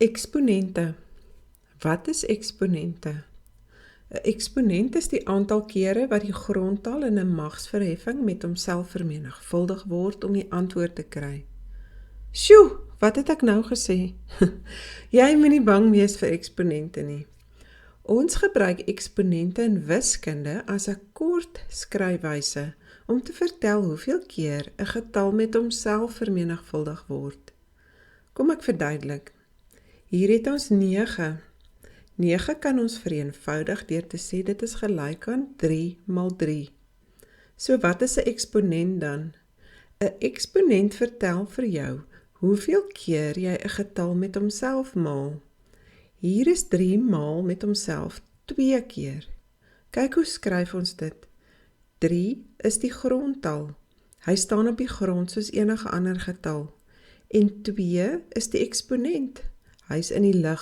Eksponente. Wat is eksponente? 'n Eksponent is die aantal kere wat die grondtal in 'n magsverheffing met homself vermenigvuldig word om die antwoord te kry. Sjoe, wat het ek nou gesê? Jy moet nie bang wees vir eksponente nie. Ons gebruik eksponente in wiskunde as 'n kort skryfwyse om te vertel hoeveel keer 'n getal met homself vermenigvuldig word. Kom ek verduidelik. Hier het ons 9. 9 kan ons vereenvoudig deur te sê dit is gelyk aan 3 maal 3. So wat is 'n eksponent dan? 'n Eksponent vertel vir jou hoeveel keer jy 'n getal met homself maal. Hier is 3 maal met homself 2 keer. Kyk hoe skryf ons dit. 3 is die grondtal. Hy staan op die grond soos enige ander getal. En 2 is die eksponent. Hy's in die lug.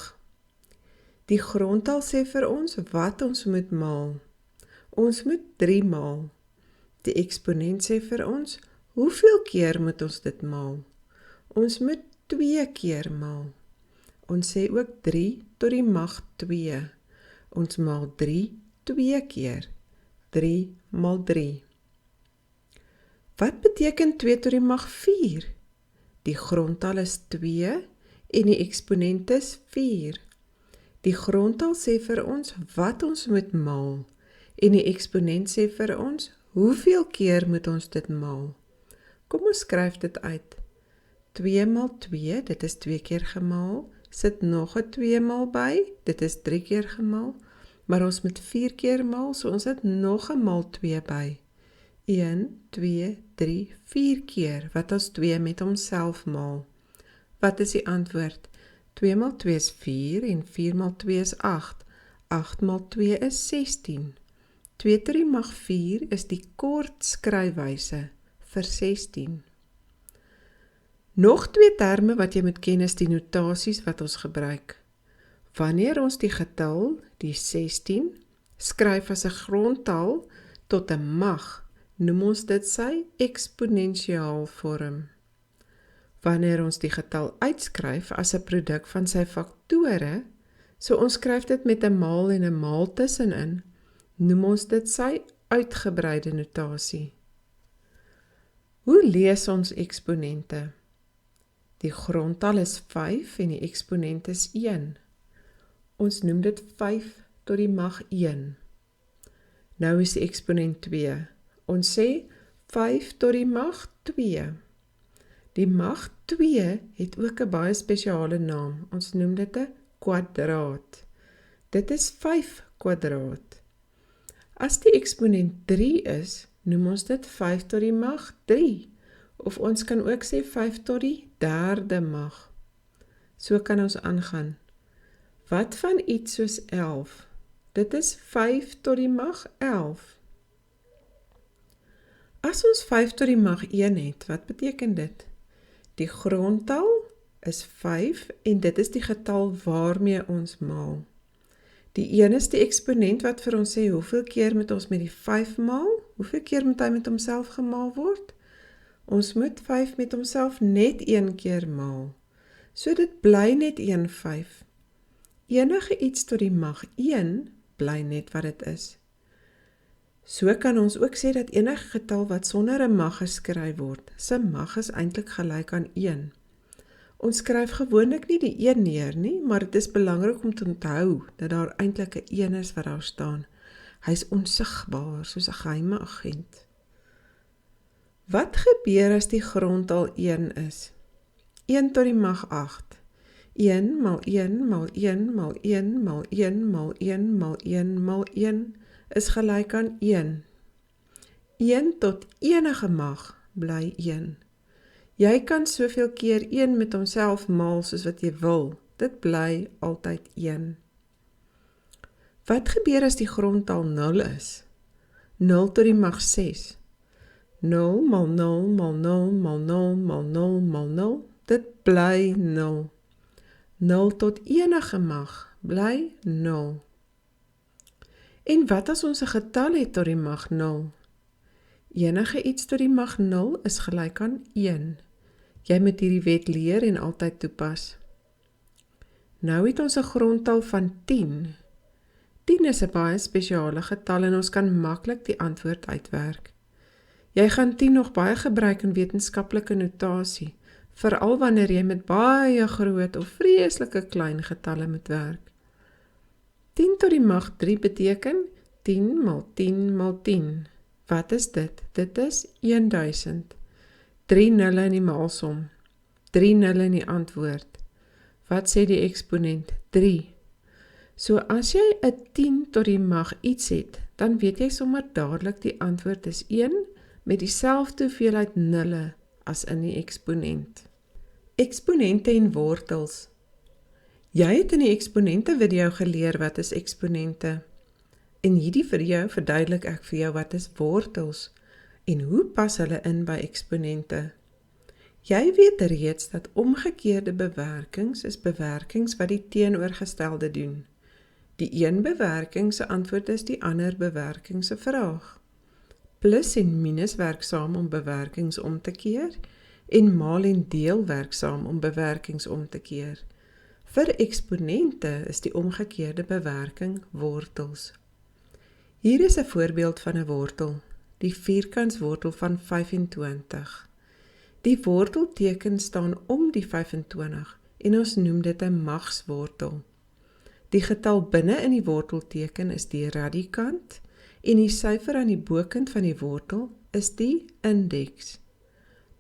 Die grondtal sê vir ons wat ons moet maal. Ons moet 3 maal. Die eksponent sê vir ons, hoeveel keer moet ons dit maal? Ons moet 2 keer maal. Ons sê ook 3 tot die mag 2. Ons maal 3 2 keer. 3 maal 3. Wat beteken 2 tot die mag 4? Die grondtal is 2 en die eksponent is 4. Die grondtal sê vir ons wat ons moet maal en die eksponent sê vir ons hoeveel keer moet ons dit maal. Kom ons skryf dit uit. 2 maal 2, dit is 2 keer gemaal. Sit nog 'n 2 maal by, dit is 3 keer gemaal. Maar ons moet 4 keer maal, so ons het nog 'n maal 2 by. 1, 2, 3, 4 keer wat ons 2 met homself maal. Wat is die antwoord? 2 maal 2 is 4 en 4 maal 2 is 8. 8 maal 2 is 16. 2 tot die mag 4 is die kort skryfwyse vir 16. Nog 2 terme wat jy moet ken is die notasies wat ons gebruik. Wanneer ons die getal, die 16, skryf as 'n grondtal tot 'n mag, noem ons dit sy eksponensiaal vorm. Wanneer ons die getal uitskryf as 'n produk van sy faktore, so ons skryf dit met 'n maal en 'n maal tussenin, noem ons dit sy uitgebreide notasie. Hoe lees ons eksponente? Die grondtal is 5 en die eksponent is 1. Ons noem dit 5 tot die mag 1. Nou is die eksponent 2. Ons sê 5 tot die mag 2. Die mag 2 het ook 'n baie spesiale naam. Ons noem dit 'n kwadraat. Dit is 5 kwadraat. As die eksponent 3 is, noem ons dit 5 tot die mag 3. Of ons kan ook sê 5 tot die 3de mag. So kan ons aangaan. Wat van iets soos 11? Dit is 5 tot die mag 11. As ons 5 tot die mag 1 het, wat beteken dit? Die grondtal is 5 en dit is die getal waarmee ons maal. Die 1 is die eksponent wat vir ons sê hoeveel keer moet ons met die 5 maal? Hoeveel keer moet hy met homself gemaal word? Ons moet 5 met homself net 1 keer maal. So dit bly net 1 5. Enige iets tot die mag 1 bly net wat dit is. So kan ons ook sê dat enige getal wat sonder 'n mag geskryf word, sy mag is eintlik gelyk aan 1. Ons skryf gewoonlik nie die 1 neer nie, maar dit is belangrik om te onthou dat daar eintlik 'n 1 is wat daar staan. Hy's onsigbaar soos 'n geheime agent. Wat gebeur as die grondtal 1 is? 1 tot die mag 8. 1 maal 1 maal 1 maal 1 maal 1 maal 1 maal 1 maal 1 is gelyk aan 1. 1 tot enige mag bly 1. Jy kan soveel keer 1 met homself maal soos wat jy wil. Dit bly altyd 1. Wat gebeur as die grondtal 0 is? 0 tot die mag 6. 0 maal 0 maal 0 maal 0 maal 0 maal 0, dit bly 0. 0 tot enige mag bly 0. En wat as ons 'n getal het tot die mag 0? Enige iets tot die mag 0 is gelyk aan 1. Jy moet hierdie wet leer en altyd toepas. Nou het ons 'n grondtal van 10. 10 is 'n baie spesiale getal en ons kan maklik die antwoord uitwerk. Jy gaan 10 nog baie gebruik in wetenskaplike notasie, veral wanneer jy met baie groot of vreeslike klein getalle moet werk. 10 tot die mag 3 beteken 10 maal 10 maal 10. Wat is dit? Dit is 1000. 3 nulle in die maalsom. 3 nulle in die antwoord. Wat sê die eksponent? 3. So as jy 'n 10 tot die mag iets het, dan weet jy sommer dadelik die antwoord is 1 met dieselfde hoeveelheid nulle as in die eksponent. Eksponente en wortels. Jy het in die eksponente video geleer wat is eksponente. In hierdie video verduidelik ek vir jou wat is wortels en hoe pas hulle in by eksponente. Jy weet reeds dat omgekeerde bewerkings is bewerkings wat die teenoorgestelde doen. Die een bewerking se antwoord is die ander bewerking se vraag. Plus en minus werk saam om bewerkings om te keer en maal en deel werk saam om bewerkings om te keer. Vir eksponente is die omgekeerde bewerking wortels. Hier is 'n voorbeeld van 'n wortel, die vierkantswortel van 25. Die wortelteken staan om die 25 en ons noem dit 'n magswortel. Die getal binne in die wortelteken is die radikant en die syfer aan die bokant van die wortel is die indeks.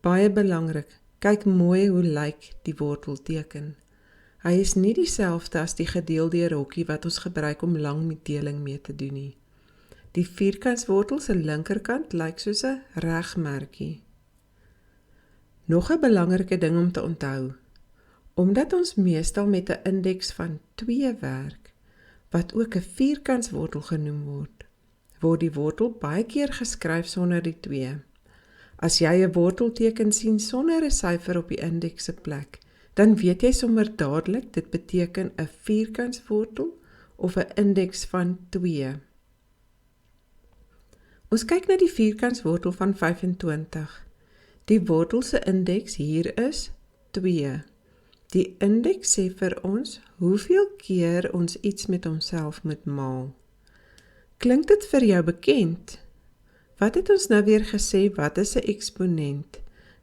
Baie belangrik, kyk mooi hoe lyk die wortelteken. Hy is nie dieselfde as die gedeelde hokkie wat ons gebruik om langmetdeling mee te doen nie. Die vierkantswortel se linkerkant lyk soos 'n regmerkie. Nog 'n belangrike ding om te onthou. Omdat ons meestal met 'n indeks van 2 werk, wat ook 'n vierkantswortel genoem word, word die wortel baie keer geskryf sonder die 2. As jy 'n wortelteken sien sonder 'n syfer op die indeks se plek, dan weet jy sommer dadelik dit beteken 'n vierkantswortel of 'n indeks van 2. Ons kyk na die vierkantswortel van 25. Die wortel se indeks hier is 2. Die indeks sê vir ons hoeveel keer ons iets met homself moet maal. Klink dit vir jou bekend? Wat het ons nou weer gesê, wat is 'n eksponent?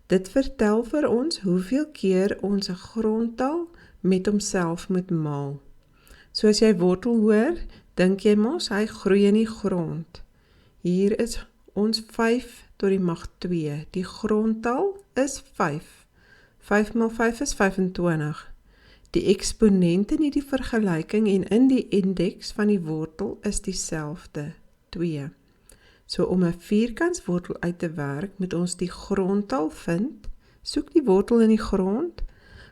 Dit vertel vir ons hoeveel keer ons 'n grondtal met homself moet maal. So as jy wortel hoor, dink jy mos hy groei in die grond. Hier is ons 5 tot die mag 2. Die grondtal is 5. 5 maal 5 is 25. Die eksponent in die vergelyking en in die indeks van die wortel is dieselfde, 2. So om 'n vierkantswortel uit te werk, moet ons die grondtal vind, soek die wortel in die grond,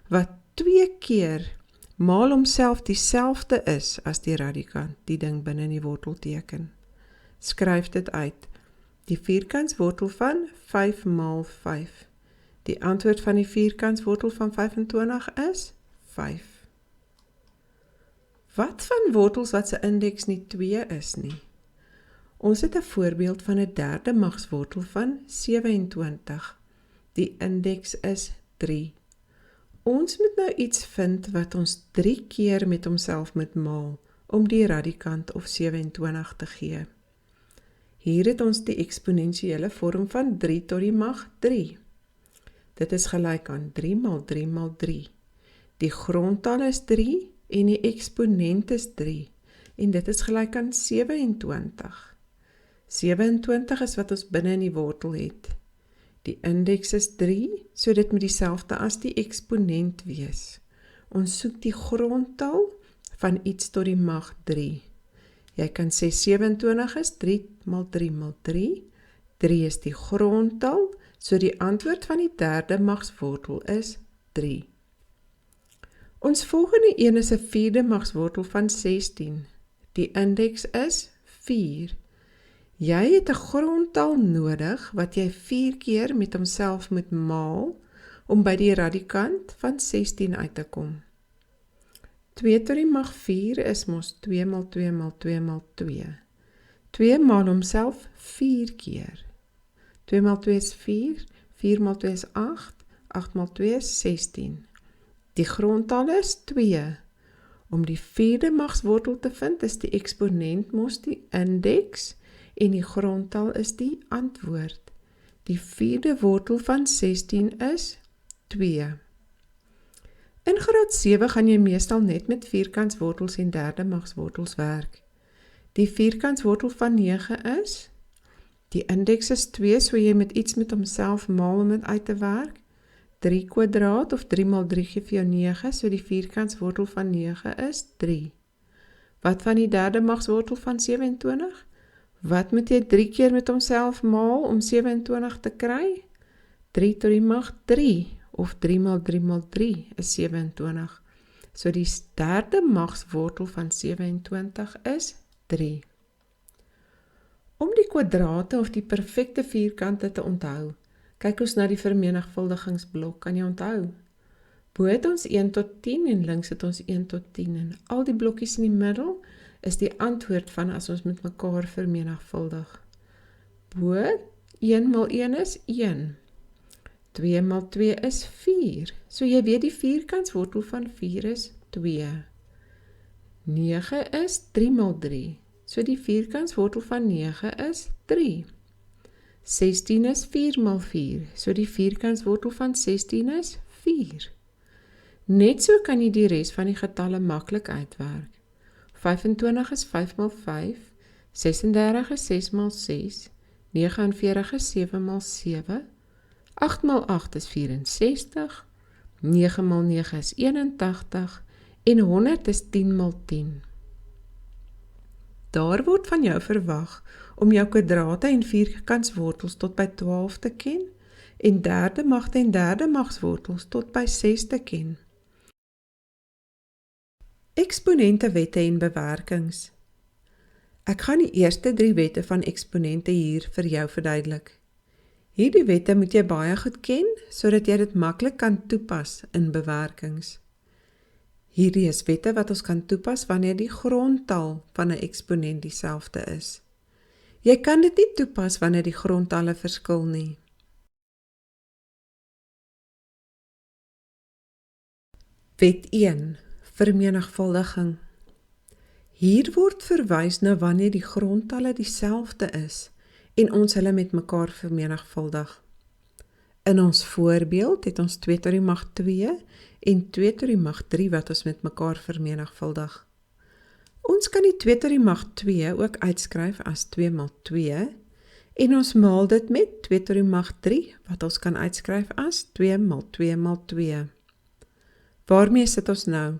wat 2 keer maal homself dieselfde is as die radikant, die ding binne in die wortelteken. Skryf dit uit. Die vierkantswortel van 5 maal 5. Die antwoord van die vierkantswortel van 25 is 5. Wat van wortels wat se indeks nie 2 is nie? Ons het 'n voorbeeld van 'n derde magswortel van 27. Die indeks is 3. Ons moet nou iets vind wat ons 3 keer met homself moet maal om die radikant of 27 te gee. Hier het ons die eksponensiële vorm van 3 tot die mag 3. Dit is gelyk aan 3 maal 3 maal 3. Die grondtal is 3 en die eksponent is 3 en dit is gelyk aan 27. 27 is wat ons binne in die wortel het. Die indeks is 3, so dit moet dieselfde as die eksponent wees. Ons soek die grondtal van iets tot die mag 3. Jy kan sê 27 is 3 maal 3 maal 3. 3 is die grondtal, so die antwoord van die derde magswortel is 3. Ons volgende een is 'n vierde magswortel van 16. Die indeks is 4. Jy het 'n grondtal nodig wat jy 4 keer met homself moet maal om by die radikant van 16 uit te kom. 2 tot die mag 4 is mos 2 maal 2 maal 2 maal 2. 2 maal homself 4 keer. 2 maal 2 is 4, 4 maal 2 is 8, 8 maal 2 is 16. Die grondtal is 2. Om die vierde magswortel te vind, is die eksponent mos die indeks en die grondtal is die antwoord. Die vierde wortel van 16 is 2. In graad 7 gaan jy meestal net met vierkantswortels en derde magswortels werk. Die vierkantswortel van 9 is, die indeks is 2, so jy moet iets met homself maal om dit uit te werk. 3 kwadraat of 3 maal 3 gee vir jou 9, so die vierkantswortel van 9 is 3. Wat van die derde magswortel van 27? Wat moet jy 3 keer met homself maal om 27 te kry? 3 tot die mag 3, of 3 maal 3 maal 3 is 27. So die derde magswortel van 27 is 3. Om die kwadrate of die perfekte vierkante te onthou, kyk ons na die vermenigvuldigingsblok, kan jy onthou? Bo het ons 1 tot 10 en links het ons 1 tot 10 en al die blokkies in die middel is die antwoord van as ons met mekaar vermenigvuldig. Bo 1 maal 1 is 1. 2 maal 2 is 4. So jy weet die vierkantswortel van 4 is 2. 9 is 3 maal 3. So die vierkantswortel van 9 is 3. 16 is 4 maal 4. So die vierkantswortel van 16 is 4. Net so kan jy die res van die getalle maklik uitwerk. 25 is 5 maal 5. 36 is 6 maal 6. 49 is 7 maal 7. 8 maal 8 is 64. 9 maal 9 is 81. En 100 is 10 maal 10. Daar word van jou verwag om jou kwadrate en vierkantswortels tot by 12 te ken en derde magte en derde magswortels tot by 6 te ken. Eksponente wette en bewerkings. Ek gaan die eerste 3 wette van eksponente hier vir jou verduidelik. Hierdie wette moet jy baie goed ken, sodat jy dit maklik kan toepas in bewerkings. Hierdie is wette wat ons kan toepas wanneer die grondtal van 'n eksponent dieselfde is. Jy kan dit nie toepas wanneer die grondtalle verskil nie. Wet 1. Vermenigvuldiging. Hier word verwys na wanneer die grondtalle dieselfde is en ons hulle met mekaar vermenigvuldig. In ons voorbeeld het ons 2 tot die mag 2 en 2 tot die mag 3 wat ons met mekaar vermenigvuldig. Ons kan die 2 tot die mag 2 ook uitskryf as 2 maal 2 en ons maal dit met 2 tot die mag 3 wat ons kan uitskryf as 2 maal 2 maal 2. Waarmee sit ons nou?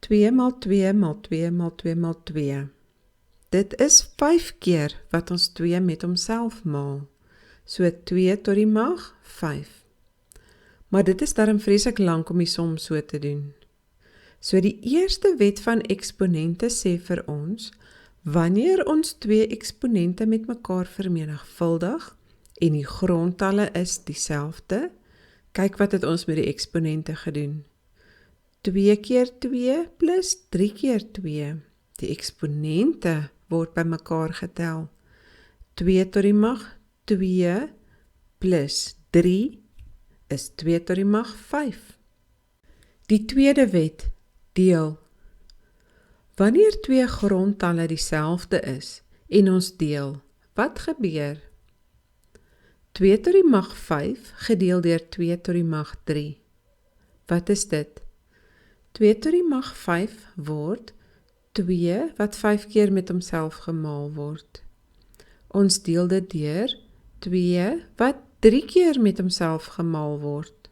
2 maal 2 maal 2 maal 2 maal 2. Dit is 5 keer wat ons 2 met homself maal. So 2 tot die mag 5. Maar dit is darm vreeslik lank om die som so te doen. So die eerste wet van eksponente sê vir ons, wanneer ons 2 eksponente met mekaar vermenigvuldig en die grondtalle is dieselfde, kyk wat het ons met die eksponente gedoen. 2 keer 2 plus 3 keer 2. Die eksponente word by mekaar getel. 2 tot die mag 2 plus 3 is 2 tot die mag 5. Die tweede wet, deel. Wanneer 2 grondtalle dieselfde is en ons deel, wat gebeur? 2 tot die mag 5 gedeel deur 2 tot die mag 3. Wat is dit? 2 tot die mag 5 word 2 wat 5 keer met homself gemaal word. Ons deel dit deur 2 wat 3 keer met homself gemaal word.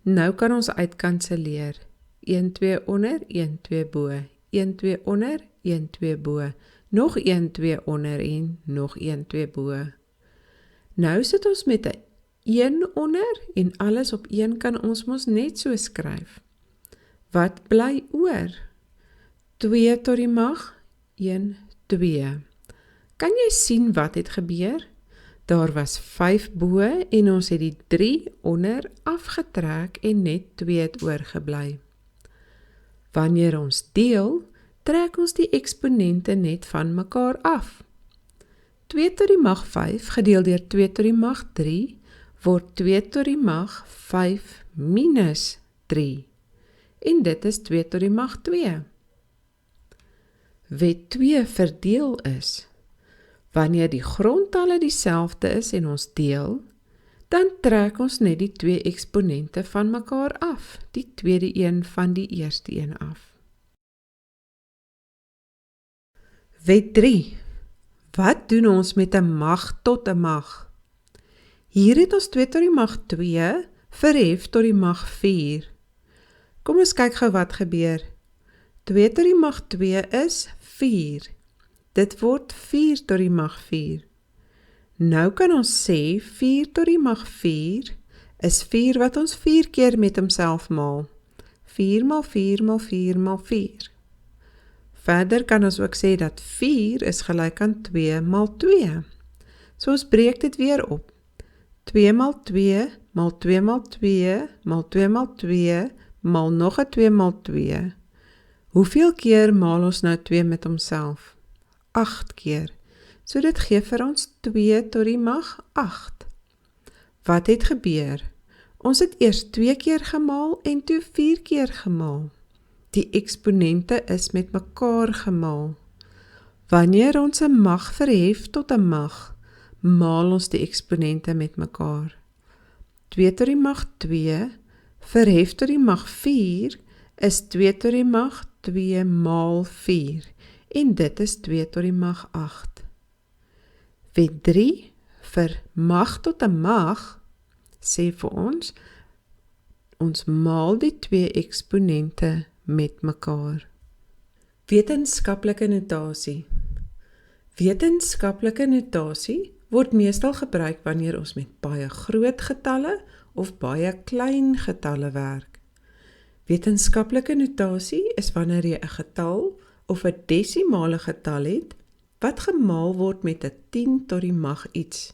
Nou kan ons uitkanselleer. 1, 2 onder, 1, 2 bo. 1, 2 onder, 1, 2 bo. Nog 1, 2 onder en nog 1, 2 bo. Nou sit ons met 'n 1 onder en alles op 1 kan ons mos net so skryf. Wat bly oor? 2 tot die mag 1, 2. Kan jy sien wat het gebeur? Daar was 5 bo en ons het die 3 onder afgetrek en net 2 het oorgebly. Wanneer ons deel, trek ons die eksponente net van mekaar af. 2 tot die mag 5 gedeel deur 2 tot die mag 3 word 2 tot die mag 5 minus 3. En dit is 2 tot die mag 2. Wet 2 verdeel is. Wanneer die grondtalle dieselfde is en ons deel, dan trek ons net die 2 eksponente van mekaar af, die tweede een van die eerste een af. Wet 3. Wat doen ons met 'n mag tot 'n mag? Hier het ons 2 tot die mag 2 verhef tot die mag 4. Kom ons kyk gou wat gebeur. 2 tot die mag 2 is 4. Dit word 4 tot die mag 4. Nou kan ons sê 4 tot die mag 4 is 4 wat ons 4 keer met homself maal. 4 maal 4 maal 4 maal 4. Verder kan ons ook sê dat 4 is gelyk aan 2 maal 2. So ons breek dit weer op. 2 maal 2 maal 2 maal 2 maal 2 maal 2 maal nog 'n 2 maal 2. Hoeveel keer maal ons nou 2 met homself? 8 keer. So dit gee vir ons 2 tot die mag 8. Wat het gebeur? Ons het eers 2 keer gemaal en toe 4 keer gemaal. Die eksponente is met mekaar gemaal. Wanneer ons 'n mag verhef tot 'n mag, maal ons die eksponente met mekaar. 2 tot die mag 2 verhef tot die mag 4 is 2 tot die mag 2 maal 4 en dit is 2 tot die mag 8. Wet 3 vir mag tot 'n mag sê vir ons maal die 2 eksponente met mekaar. Wetenskaplike notasie. Wetenskaplike notasie word meestal gebruik wanneer ons met baie groot getalle of baie klein getalle werk. Wetenskaplike notasie is wanneer jy 'n getal of 'n desimale getal het wat gemaal word met 'n 10 tot die mag iets.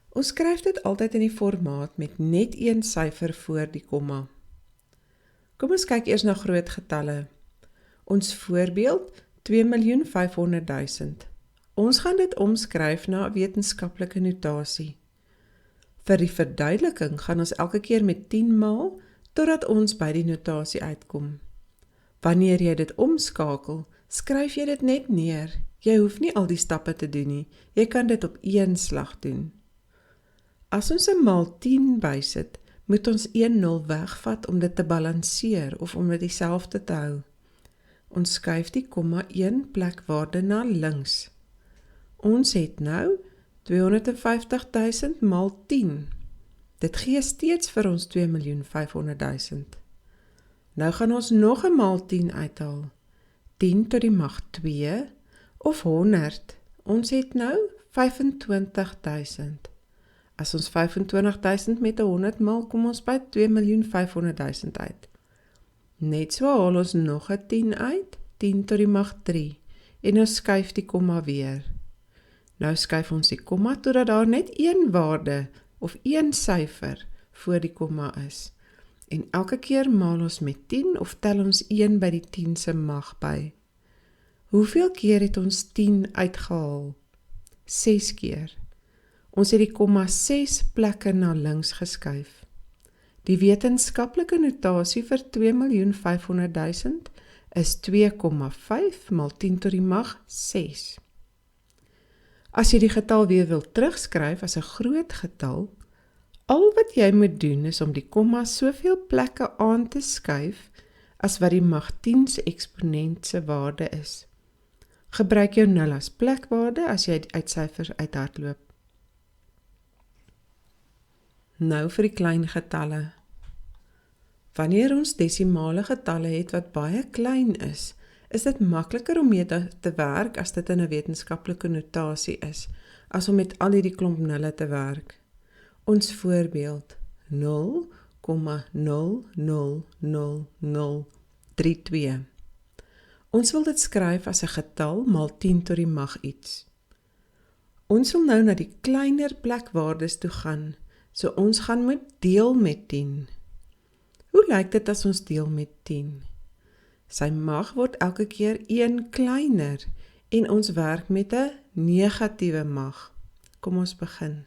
Ons skryf dit altyd in die formaat met net een syfer voor die komma. Kom ons kyk eers na groot getalle. Ons voorbeeld 2.500.000. Ons gaan dit omskryf na 'n wetenskaplike notasie. Vir die verduideliking gaan ons elke keer met 10 maal totdat ons by die notasie uitkom. Wanneer jy dit omskakel, skryf jy dit net neer. Jy hoef nie al die stappe te doen nie. Jy kan dit op een slag doen. As ons 'n maal 10 bysit, moet ons 1 0 wegvat om dit te balanseer of om dit dieselfde te hou. Ons skuif die komma 1 plekwaarde na links. Ons het nou 250.000 maal 10. Dit gee steeds vir ons 2.500.000. Nou gaan ons nog 'n maal 10 uithaal. 10 tot die mag 2 of 100. Ons het nou 25.000. As ons 25.000 met 100 maal, kom ons by 2.500.000 uit. Net so haal ons nog 'n 10 uit, 10 tot die mag 3, en ons skuif die komma weer. Nou skuif ons die komma totdat daar net een waarde of een syfer voor die komma is. En elke keer maal ons met 10 of tel ons 1 by die 10 se mag by. Hoeveel keer het ons 10 uitgehaal? 6 keer. Ons het die komma 6 plekke na links geskuif. Die wetenskaplike notasie vir 2.500.000 is 2,5 maal 10 tot die mag 6. As jy die getal weer wil terugskryf as 'n groot getal, al wat jy moet doen is om die komma soveel plekke aan te skuif as wat die mag 10 se eksponent se waarde is. Gebruik jou 0 as plekwaarde as jy uitsyfers uithardloop. Nou vir die klein getalle. Wanneer ons desimale getalle het wat baie klein is dit makliker om mee te werk as dit in 'n wetenskaplike notasie is, as om met al hierdie klomp nulle te werk. Ons voorbeeld 0,0000032. Ons wil dit skryf as 'n getal maal 10 tot die mag iets. Ons wil nou na die kleiner plekwaardes toe gaan, so ons gaan moet deel met 10. Hoe lyk dit as ons deel met 10? Sy mag word elke keer 1 kleiner en ons werk met 'n negatiewe mag. Kom ons begin.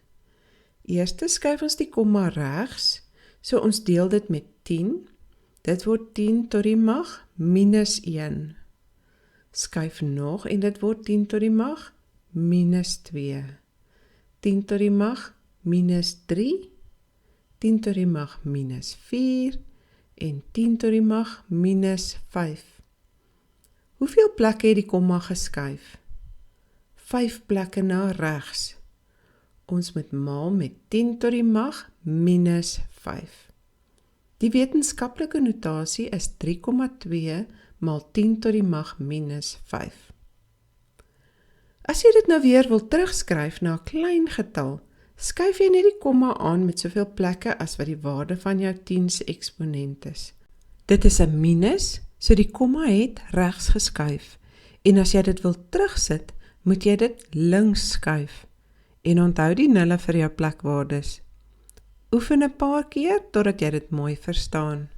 Eerste skuif ons die komma regs, so ons deel dit met 10. Dit word 10 tot die mag minus 1. Skuif nog en dit word 10 tot die mag minus 2. 10 tot die mag minus 3, 10 tot die mag minus 4 en 10 tot die mag minus 5. Hoeveel plekke het die komma geskuif? 5 plekke na regs. Ons moet maal met 10 tot die mag minus 5. Die wetenskaplike notasie is 3,2 maal 10 tot die mag minus 5. As jy dit nou weer wil terugskryf na 'n klein getal, skuif jy net die komma aan met soveel plekke as wat die waarde van jou 10 se eksponent is. Dit is 'n minus, so die komma het regs geskuif. En as jy dit wil terugsit, moet jy dit links skuif. En onthou die nulle vir jou plekwaardes. Oefen 'n paar keer totdat jy dit mooi verstaan.